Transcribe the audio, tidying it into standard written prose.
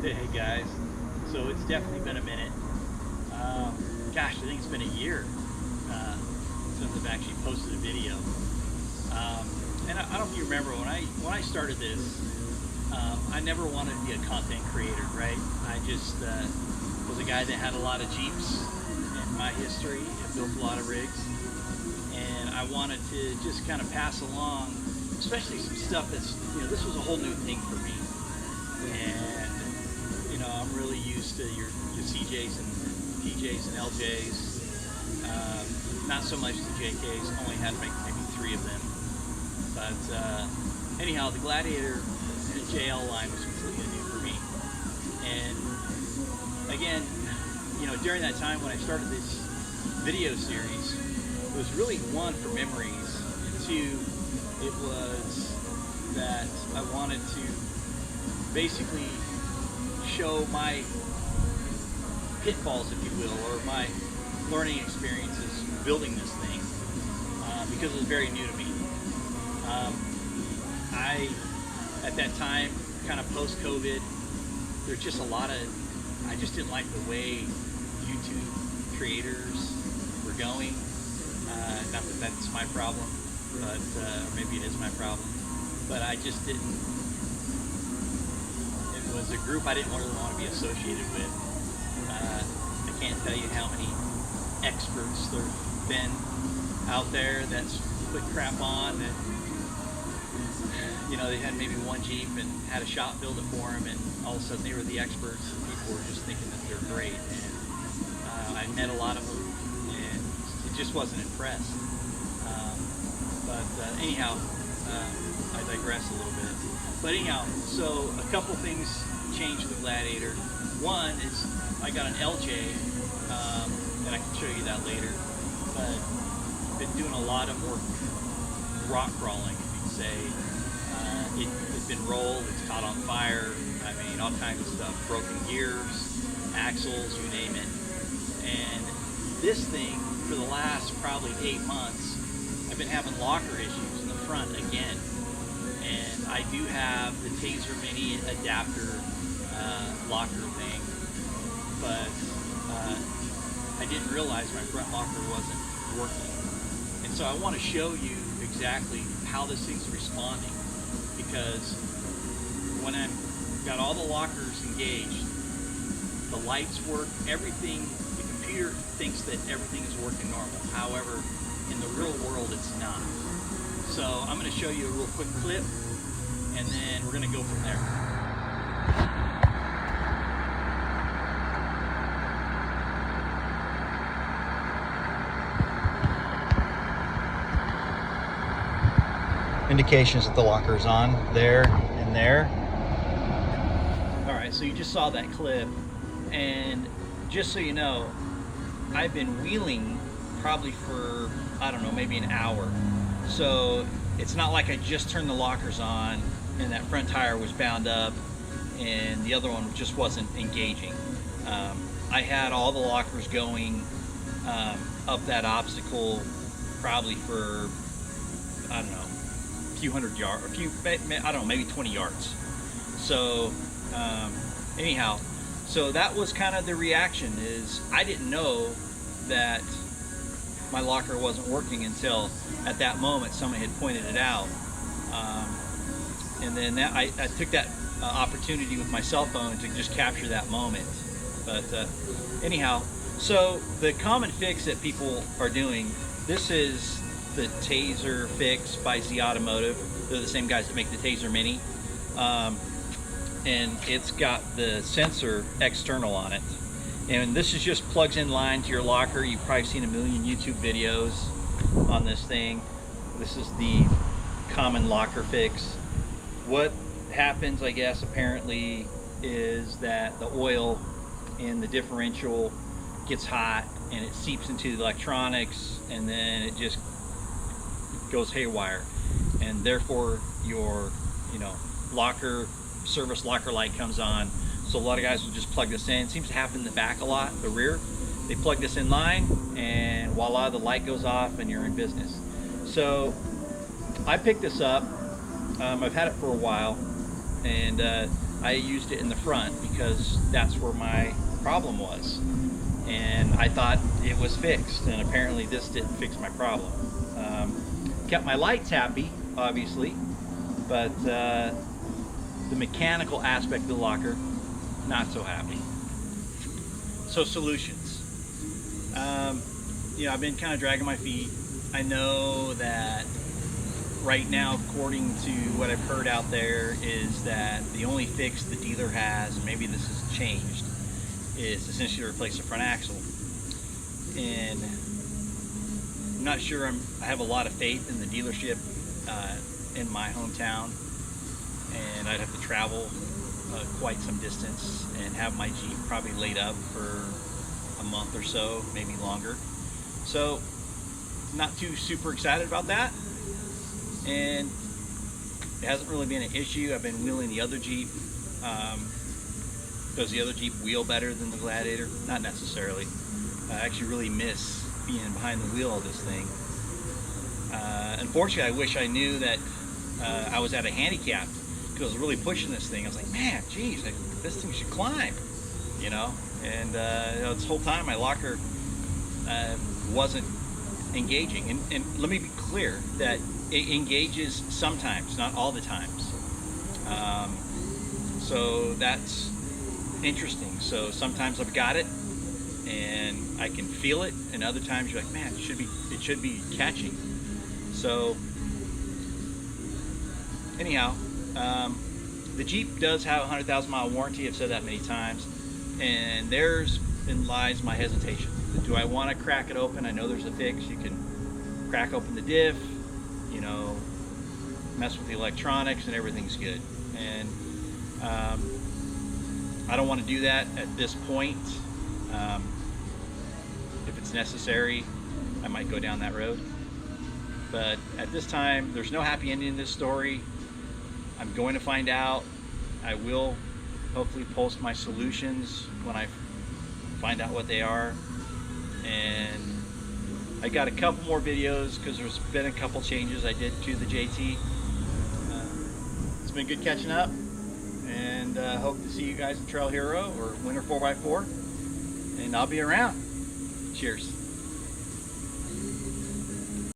Hey guys, so it's definitely been a minute. Gosh, I think it's been a year since I've actually posted a video. And I don't know if you remember when I started this, I never wanted to be a content creator, right? I just was a guy that had a lot of Jeeps in my history and built a lot of rigs, and I wanted to just kind of pass along, especially some stuff that's this was a whole new thing for me, and I'm really used to your CJs and TJs and LJs. Not so much the JKs. Only had to make maybe 3 of them. But anyhow, the Gladiator and JL line was completely new for me. And again, during that time when I started this video series, it was really one for memories, and 2, it was that I wanted to basically show my pitfalls, if you will, or my learning experiences building this thing, because it was very new to me. I, at that time, kind of post-COVID, there's just a lot of, I just didn't like the way YouTube creators were going. Not that that's my problem, but maybe it is my problem. But I just didn't, it was a group I didn't really want to be associated with. I can't tell you how many experts there's been out there that's put crap on that, they had maybe one Jeep and had a shop build it for them, and all of a sudden they were the experts and people were just thinking that they're great. And I met a lot of them and it just wasn't impressed. Anyhow, I digress a little bit. But anyhow, so a couple things changed with Gladiator. One is I got an LJ, and I can show you that later, but been doing a lot of more rock crawling, if you could say. It's been rolled, it's caught on fire, I mean, all kinds of stuff, broken gears, axles, you name it. And this thing, for the last probably 8 months, I've been having locker issues in the front again. And I do have the Taser Mini adapter locker thing, but I didn't realize my front locker wasn't working. And so I want to show you exactly how this thing's responding, because when I've got all the lockers engaged, the lights work, everything, the computer thinks that everything is working normal. However, in the real world, it's not. So I'm going to show you a real quick clip, and then we're going to go from there. Indications that the locker is on there and there. All right, so you just saw that clip, and just so you know, I've been wheeling probably for, I don't know, maybe an hour. So it's not like I just turned the lockers on and that front tire was bound up and the other one just wasn't engaging. I had all the lockers going up that obstacle probably for, I don't know, a few hundred yards, I don't know, maybe 20 yards. So anyhow, so that was kind of the reaction. Is I didn't know that my locker wasn't working until at that moment somebody had pointed it out, and then I took that opportunity with my cell phone to just capture that moment. But anyhow, so the common fix that people are doing, this is the Taser fix by Z Automotive. They're the same guys that make the Taser Mini, and it's got the sensor external on it, and this is just plugs in line to your locker. You've probably seen a million YouTube videos on this thing. This is the common locker fix. What happens, I guess, apparently, is that the oil in the differential gets hot and it seeps into the electronics, and then it just goes haywire, and therefore your locker service locker light comes on. So a lot of guys will just plug this in. It seems to happen in the back a lot, the rear. They plug this in line and voila, the light goes off and you're in business. So I picked this up. I've had it for a while, and I used it in the front because that's where my problem was. And I thought it was fixed, and apparently this didn't fix my problem. Kept my lights happy, obviously, but the mechanical aspect of the locker, not so happy. So solutions. I've been kind of dragging my feet. I know that right now, according to what I've heard out there, is that the only fix the dealer has, and maybe this has changed, is essentially to replace the front axle. And I'm not sure I have a lot of faith in the dealership in my hometown, and I'd have to travel quite some distance and have my Jeep probably laid up for a month or so, maybe longer. So not too super excited about that, and it hasn't really been an issue. I've been wheeling the other Jeep. Does the other Jeep wheel better than the Gladiator? Not necessarily. I actually really miss being behind the wheel of this thing. Unfortunately, I wish I knew that I was at a handicap, because I was really pushing this thing. I was like, man, geez, this thing should climb, And this whole time my locker wasn't engaging. And let me be clear that it engages sometimes, not all the times. So that's interesting. So sometimes I've got it and I can feel it, and other times you're like, man, it should be catching. So anyhow, the Jeep does have a 100,000 mile warranty. I've said that many times, and therein lies my hesitation. Do I want to crack it open? I know there's a fix. You can crack open the diff, mess with the electronics, and everything's good. And I don't want to do that at this point. If it's necessary, I might go down that road. But at this time, there's no happy ending in this story. I'm going to find out. I will hopefully post my solutions when I find out what they are. And I got a couple more videos because there's been a couple changes I did to the JT. It's been good catching up, and hope to see you guys at Trail Hero or Winter 4x4, and I'll be around. Cheers.